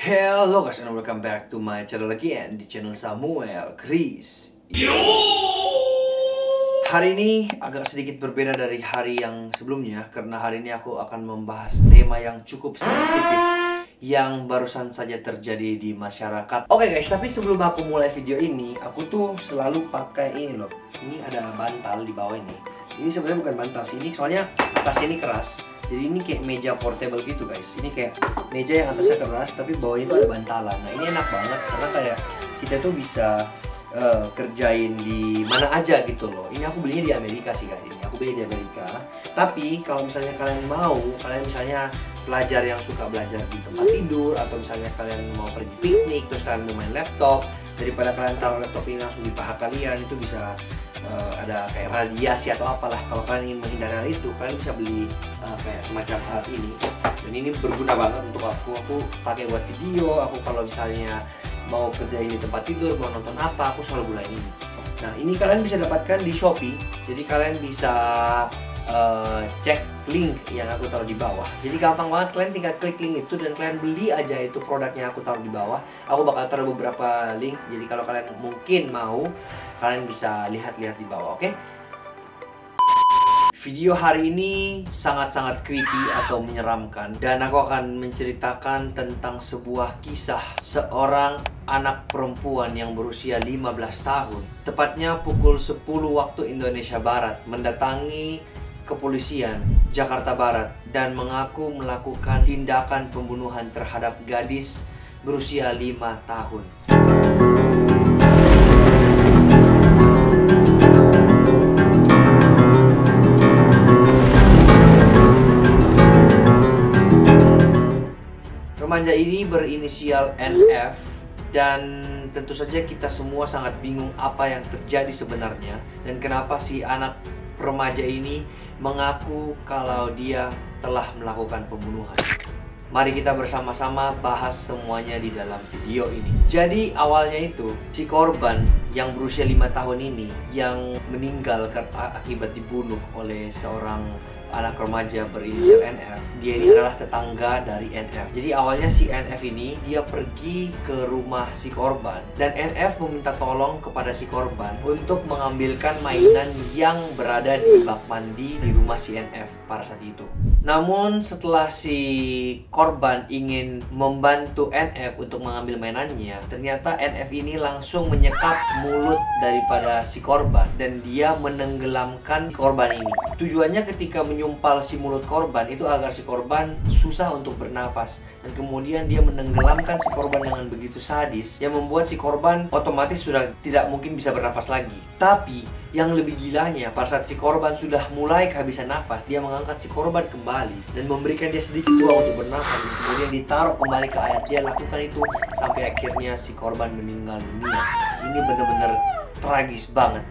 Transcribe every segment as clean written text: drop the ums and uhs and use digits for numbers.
Hello guys and welcome back to my channel again di channel Samuel Chris. Hari ini agak sedikit berbeda dari hari yang sebelumnya karena hari ini aku akan membahas tema yang cukup sensitif yang barusan saja terjadi di masyarakat. Oke guys, tapi sebelum aku mulai video ini, aku tuh selalu pakai ini loh. Ini ada bantal di bawah ini. Ini sebenarnya bukan bantal sih, ini soalnya atasnya ini keras. Jadi ini kayak meja portable gitu guys. Ini kayak meja yang atasnya keras tapi bawahnya itu ada bantalan. Nah ini enak banget karena kayak kita tuh bisa kerjain di mana aja gitu loh. Ini aku belinya di Amerika sih guys. Ini aku beli di Amerika. Tapi kalau misalnya kalian mau, kalian misalnya pelajar yang suka belajar di tempat tidur, atau misalnya kalian mau pergi piknik terus kalian mau main laptop, daripada kalian taruh laptop ini langsung di paha kalian, itu bisa ada kayak radiasi atau apalah. Kalau kalian ingin menghindari hal itu, kalian bisa beli kayak semacam alat ini. Dan ini berguna banget untuk aku pakai buat video. Aku kalau misalnya mau kerjain di tempat tidur, mau nonton apa, aku selalu gunain ini. Nah ini kalian bisa dapatkan di Shopee. Jadi kalian bisa cek link yang aku taruh di bawah. Jadi gampang banget, kalian tinggal klik link itu dan kalian beli aja itu produknya aku taruh di bawah. Aku bakal taruh beberapa link. Jadi kalau kalian mungkin mau, kalian bisa lihat-lihat di bawah, oke? Video hari ini sangat-sangat creepy atau menyeramkan. Dan aku akan menceritakan tentang sebuah kisah seorang anak perempuan yang berusia 15 tahun. Tepatnya pukul 10 waktu Indonesia Barat mendatangi kepolisian Jakarta Barat dan mengaku melakukan tindakan pembunuhan terhadap gadis berusia 5 tahun. Remaja ini berinisial NF dan tentu saja kita semua sangat bingung apa yang terjadi sebenarnya dan kenapa si anak remaja ini mengaku kalau dia telah melakukan pembunuhan. Mari kita bersama-sama bahas semuanya di dalam video ini. Jadi awalnya itu si korban yang berusia 5 tahun ini yang meninggal akibat dibunuh oleh seorang anak remaja berinisial NF. Dia ini adalah tetangga dari NF. Jadi awalnya si NF ini dia pergi ke rumah si korban dan NF meminta tolong kepada si korban untuk mengambilkan mainan yang berada di bak mandi di rumah si NF pada saat itu. Namun setelah si korban ingin membantu NF untuk mengambil mainannya, ternyata NF ini langsung menyekap mulut daripada si korban dan dia menenggelamkan korban ini. Tujuannya ketika menyumpal si mulut korban itu agar si korban susah untuk bernafas, dan kemudian dia menenggelamkan si korban dengan begitu sadis yang membuat si korban otomatis sudah tidak mungkin bisa bernafas lagi. Tapi yang lebih gilanya, pada saat si korban sudah mulai kehabisan nafas, dia mengangkat si korban kembali dan memberikan dia sedikit ruang untuk bernafas, dan kemudian ditaruh kembali ke air. Dia lakukan itu sampai akhirnya si korban meninggal dunia. Ini benar-benar tragis banget.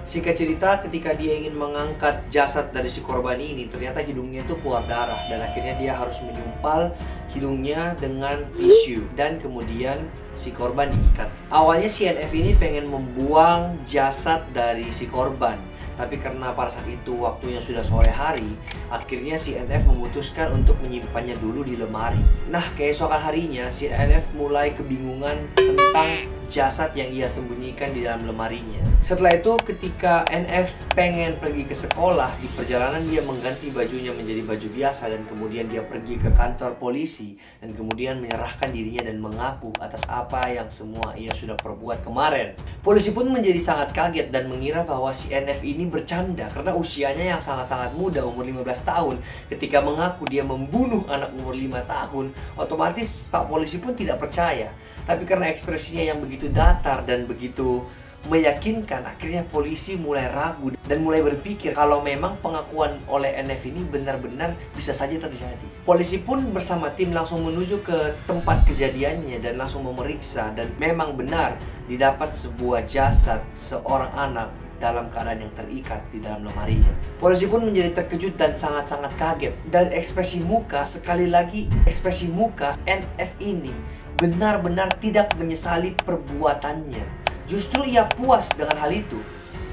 Singkat cerita, ketika dia ingin mengangkat jasad dari si korban ini, ternyata hidungnya itu keluar darah dan akhirnya dia harus menyumpal hidungnya dengan tisu dan kemudian si korban diikat. Awalnya si NF ini pengen membuang jasad dari si korban, tapi karena pada saat itu waktunya sudah sore hari, akhirnya si NF memutuskan untuk menyimpannya dulu di lemari. Nah, keesokan harinya si NF mulai kebingungan tentang jasad yang ia sembunyikan di dalam lemarinya. Setelah itu ketika NF pengen pergi ke sekolah, di perjalanan dia mengganti bajunya menjadi baju biasa dan kemudian dia pergi ke kantor polisi dan kemudian menyerahkan dirinya dan mengaku atas apa yang semua ia sudah perbuat kemarin. Polisi pun menjadi sangat kaget dan mengira bahwa si NF ini bercanda karena usianya yang sangat-sangat muda, umur 15 tahun. Ketika mengaku dia membunuh anak umur 5 tahun, otomatis Pak Polisi pun tidak percaya. Tapi karena ekspresinya yang begitu datar dan begitu meyakinkan, akhirnya polisi mulai ragu dan mulai berpikir kalau memang pengakuan oleh NF ini benar-benar bisa saja terjadi. Polisi pun bersama tim langsung menuju ke tempat kejadiannya dan langsung memeriksa, dan memang benar didapat sebuah jasad seorang anak dalam keadaan yang terikat di dalam lemarinya. Polisi pun menjadi terkejut dan sangat-sangat kaget, dan ekspresi muka, sekali lagi ekspresi muka NF ini benar-benar tidak menyesali perbuatannya. Justru ia puas dengan hal itu.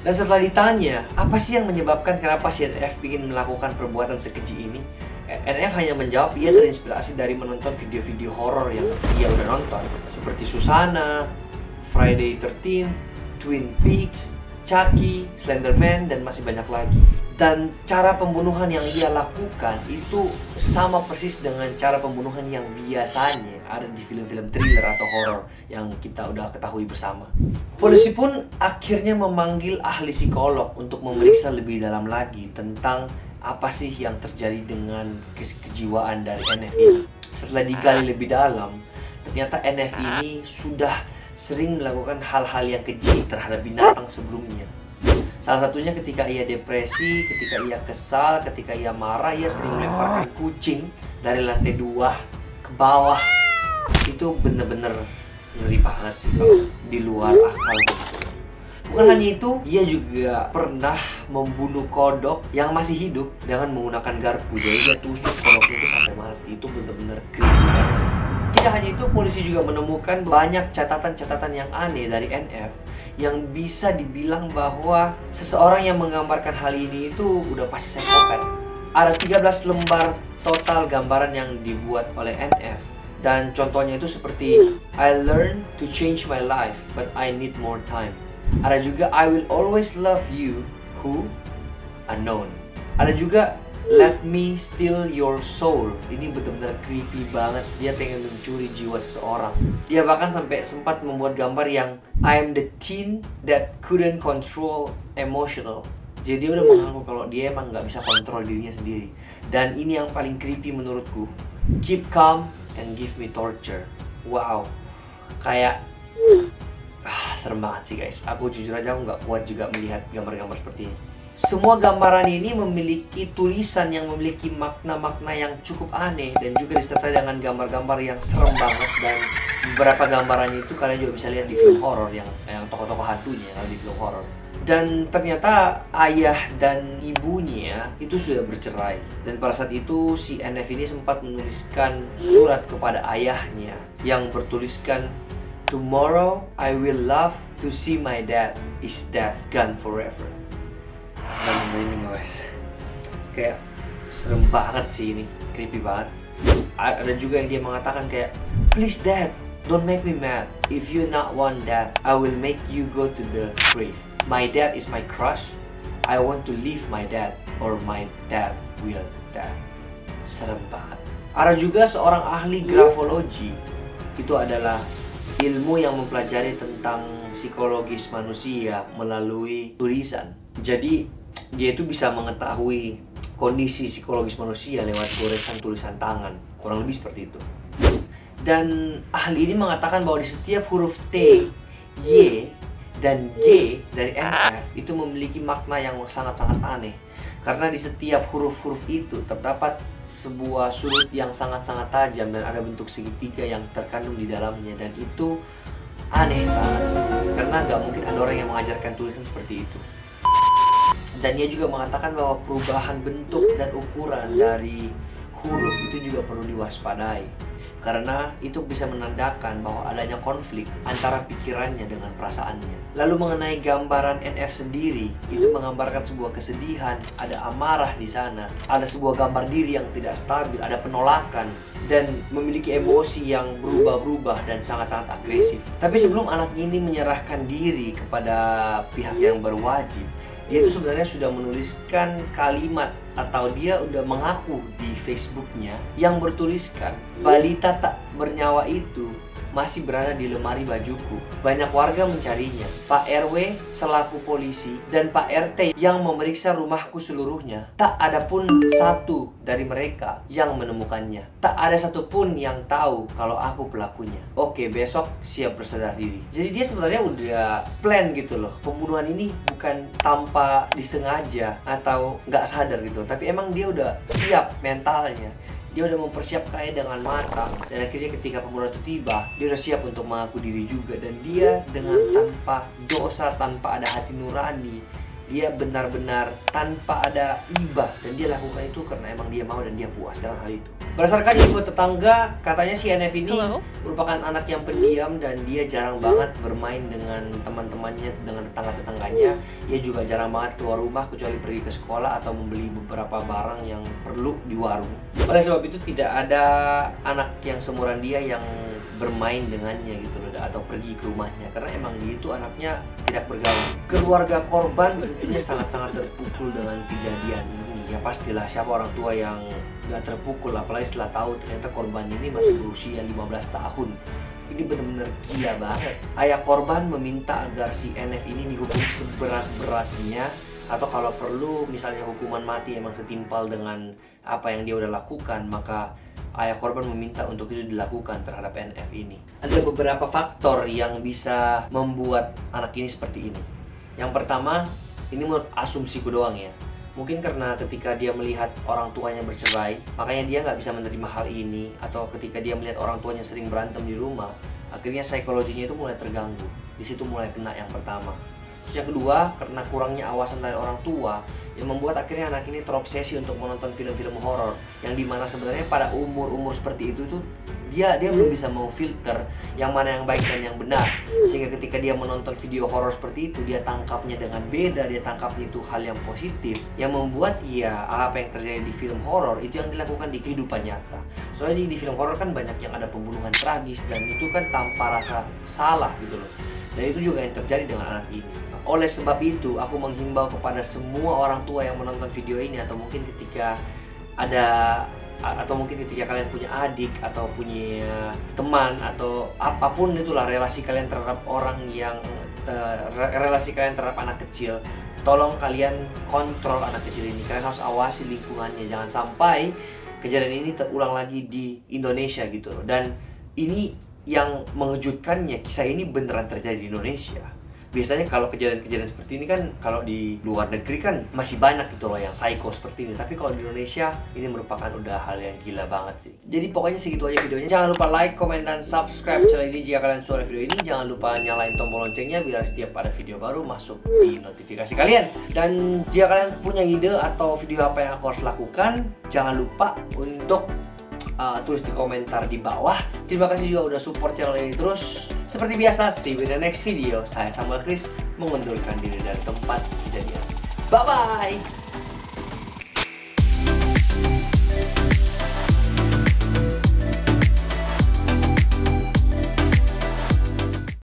Dan setelah ditanya, apa sih yang menyebabkan kenapa si NF ingin melakukan perbuatan sekeji ini? NF hanya menjawab ia terinspirasi dari menonton video-video horor yang ia udah nonton, seperti Susana, Friday 13, Twin Peaks, Chucky, Slenderman, dan masih banyak lagi. Dan cara pembunuhan yang ia lakukan itu sama persis dengan cara pembunuhan yang biasanya ada di film-film thriller atau horor yang kita udah ketahui bersama. Polisi pun akhirnya memanggil ahli psikolog untuk memeriksa lebih dalam lagi tentang apa sih yang terjadi dengan kejiwaan dari NF ini. Setelah digali lebih dalam, ternyata NF ini sudah sering melakukan hal-hal yang keji terhadap binatang sebelumnya. Salah satunya ketika ia depresi, ketika ia kesal, ketika ia marah, ia sering melemparkan kucing dari lantai 2 ke bawah. Itu bener-bener ngeri banget sih kalau di luar akal gitu. Bukan hanya itu, ia juga pernah membunuh kodok yang masih hidup dengan menggunakan garpu. Jadi dia tusuk kodoknya itu sampai mati. Itu bener-bener creepy banget. Tidak hanya itu, polisi juga menemukan banyak catatan-catatan yang aneh dari NF yang bisa dibilang bahwa seseorang yang menggambarkan hal ini itu udah pasti psikopat. Ada 13 lembar total gambaran yang dibuat oleh NF. Dan contohnya itu seperti I learned to change my life, but I need more time. Ada juga I will always love you, who? Unknown. Ada juga let me steal your soul. Ini benar-benar creepy banget. Dia pengen mencuri jiwa seseorang. Dia bahkan sampai sempat membuat gambar yang I am the teen that couldn't control emotional. Jadi dia udah mengaku kalau dia emang nggak bisa kontrol dirinya sendiri. Dan ini yang paling creepy menurutku. Keep calm and give me torture. Wow, kayak serem banget sih guys. Aku jujur aja aku nggak kuat juga melihat gambar-gambar seperti ini. Semua gambaran ini memiliki tulisan yang memiliki makna-makna yang cukup aneh dan juga disertai dengan gambar-gambar yang serem banget. Dan beberapa gambarannya itu kalian juga bisa lihat di film horor yang tokoh-tokoh hantunya kalau di film horor. Dan ternyata ayah dan ibunya itu sudah bercerai. Dan pada saat itu si NF ini sempat menuliskan surat kepada ayahnya yang bertuliskan Tomorrow I will love to see my dad. Is death gone forever? Dan ini guys, kayak serem banget sih ini, creepy banget. Ada juga yang dia mengatakan kayak please dad, don't make me mad. If you not want that, I will make you go to the grave. My dad is my crush. I want to leave my dad or my dad will die. Serem banget. Ada juga seorang ahli grafologi. Itu adalah ilmu yang mempelajari tentang psikologis manusia melalui tulisan. Jadi dia itu bisa mengetahui kondisi psikologis manusia lewat goresan tulisan tangan. Kurang lebih seperti itu. Dan ahli ini mengatakan bahwa di setiap huruf T, Y, dan G dari NF itu memiliki makna yang sangat-sangat aneh. Karena di setiap huruf-huruf itu terdapat sebuah sudut yang sangat-sangat tajam dan ada bentuk segitiga yang terkandung di dalamnya. Dan itu aneh banget. Karena nggak mungkin ada orang yang mengajarkan tulisan seperti itu. Dan dia juga mengatakan bahwa perubahan bentuk dan ukuran dari huruf itu juga perlu diwaspadai. Karena itu bisa menandakan bahwa adanya konflik antara pikirannya dengan perasaannya. Lalu mengenai gambaran NF sendiri, itu menggambarkan sebuah kesedihan, ada amarah di sana, ada sebuah gambar diri yang tidak stabil, ada penolakan, dan memiliki emosi yang berubah-ubah dan sangat-sangat agresif. Tapi sebelum anaknya ini menyerahkan diri kepada pihak yang berwajib, dia itu sebenarnya sudah menuliskan kalimat atau dia udah mengaku di Facebooknya yang bertuliskan balita tak bernyawa itu masih berada di lemari bajuku. Banyak warga mencarinya. Pak RW selaku polisi dan Pak RT yang memeriksa rumahku seluruhnya, tak ada pun satu dari mereka yang menemukannya. Tak ada satupun yang tahu kalau aku pelakunya. Oke, besok siap berserah diri. Jadi dia sebenarnya udah plan gitu loh. Pembunuhan ini bukan tanpa disengaja atau nggak sadar gitu, tapi emang dia udah siap mentalnya. Dia udah mempersiapkannya dengan matang. Dan akhirnya ketika pembunuhan itu tiba, dia udah siap untuk mengaku diri juga. Dan dia dengan tanpa dosa, tanpa ada hati nurani, dia benar-benar tanpa ada ibah. Dan dia lakukan itu karena emang dia mau dan dia puas dengan hal itu. Berdasarkan info tetangga, katanya si NF ini merupakan anak yang pendiam dan dia jarang banget bermain dengan teman-temannya, dengan tetangga-tetangganya. Dia juga jarang banget keluar rumah kecuali pergi ke sekolah atau membeli beberapa barang yang perlu di warung. Oleh sebab itu tidak ada anak yang seumuran dia yang bermain dengannya gitu loh, atau pergi ke rumahnya, karena emang dia itu anaknya tidak bergaul. Keluarga korban tentunya sangat-sangat terpukul dengan kejadian ini. Ya pastilah, siapa orang tua yang gak terpukul, apalagi setelah tahu ternyata korban ini masih berusia 15 tahun. Ini benar-benar gila banget. Ayah korban meminta agar si NF ini dihukum seberat-beratnya, atau kalau perlu misalnya hukuman mati emang setimpal dengan apa yang dia udah lakukan, maka ayah korban meminta untuk itu dilakukan terhadap NF ini. Ada beberapa faktor yang bisa membuat anak ini seperti ini. Yang pertama, ini menurut asumsiku doang ya, mungkin karena ketika dia melihat orang tuanya bercerai, makanya dia nggak bisa menerima hal ini. Atau ketika dia melihat orang tuanya sering berantem di rumah, akhirnya psikologinya itu mulai terganggu. Di situ mulai kena yang pertama. Terus yang kedua, karena kurangnya awasan dari orang tua, yang membuat akhirnya anak ini terobsesi untuk menonton film-film horor, yang dimana sebenarnya pada umur-umur seperti itu tuh dia belum bisa mau filter yang mana yang baik dan yang benar, sehingga ketika dia menonton video horor seperti itu, dia tangkapnya dengan beda, dia tangkapnya itu hal yang positif, yang membuat ya apa yang terjadi di film horor itu yang dilakukan di kehidupan nyata. Soalnya di film horor kan banyak yang ada pembunuhan tragis, dan itu kan tanpa rasa salah gitu loh, dan itu juga yang terjadi dengan anak ini. Oleh sebab itu, aku menghimbau kepada semua orang tua yang menonton video ini, atau mungkin ketika ketika kalian punya adik atau punya teman atau apapun itulah relasi kalian terhadap relasi kalian terhadap anak kecil, tolong kalian kontrol anak kecil ini. Kalian harus awasi lingkungannya, jangan sampai kejadian ini terulang lagi di Indonesia gitu loh. Dan ini yang mengejutkannya, kisah ini beneran terjadi di Indonesia. Biasanya kalau kejadian-kejadian seperti ini kan kalau di luar negeri kan masih banyak gitu loh yang psycho seperti ini. Tapi kalau di Indonesia ini merupakan udah hal yang gila banget sih. Jadi pokoknya segitu aja videonya. Jangan lupa like, comment, dan subscribe channel ini jika kalian suka video ini. Jangan lupa nyalain tombol loncengnya biar setiap ada video baru masuk di notifikasi kalian. Dan jika kalian punya ide atau video apa yang aku harus lakukan, jangan lupa untuk tulis di komentar di bawah. Terima kasih juga udah support channel ini terus. Seperti biasa, see you in the next video. Saya Samuel Chris mengundurkan diri dari tempat kejadian. Bye-bye!